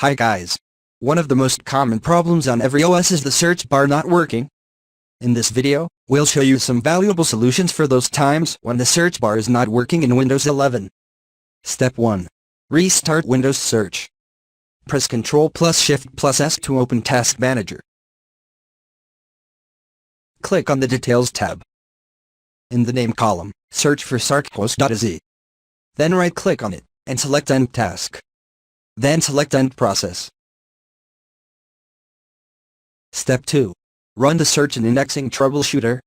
Hi guys. One of the most common problems on every OS is the search bar not working. In this video, we'll show you some valuable solutions for those times when the search bar is not working in Windows 11. Step 1. Restart Windows Search. Press Ctrl plus Shift plus S to open Task Manager. Click on the Details tab. In the name column, search for sarcos.az. Then right-click on it, and select End Task. Then select End Process. Step 2. Run the Search and Indexing Troubleshooter.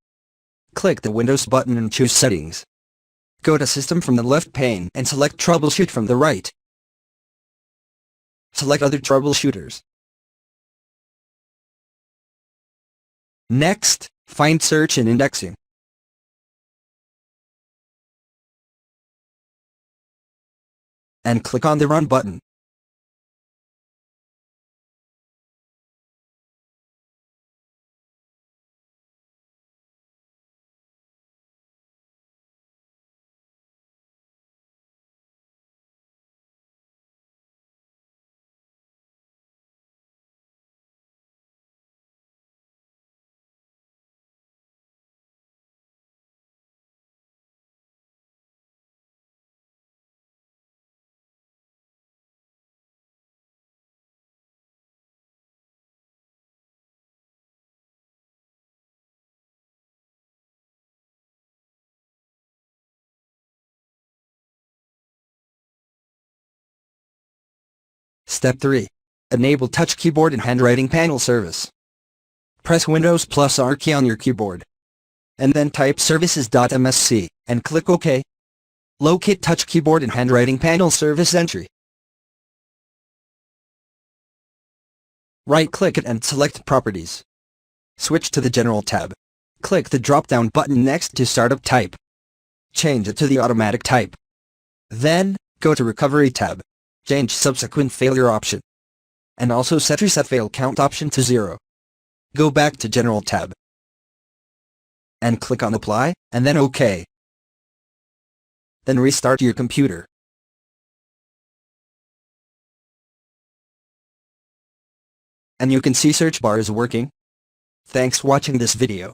Click the Windows button and choose Settings. Go to System from the left pane and select Troubleshoot from the right. Select Other Troubleshooters. Next, find Search and Indexing. And click on the Run button. Step 3. Enable Touch Keyboard and Handwriting Panel Service. Press Windows plus R key on your keyboard. And then type services.msc, and click OK. Locate Touch Keyboard and Handwriting Panel Service entry. Right-click it and select Properties. Switch to the General tab. Click the drop-down button next to Startup Type. Change it to the Automatic type. Then, go to Recovery tab. Change Subsequent Failure option. And also set Reset Fail Count option to 0. Go back to General tab. And click on Apply, and then OK. Then restart your computer. And you can see search bar is working. Thanks for watching this video.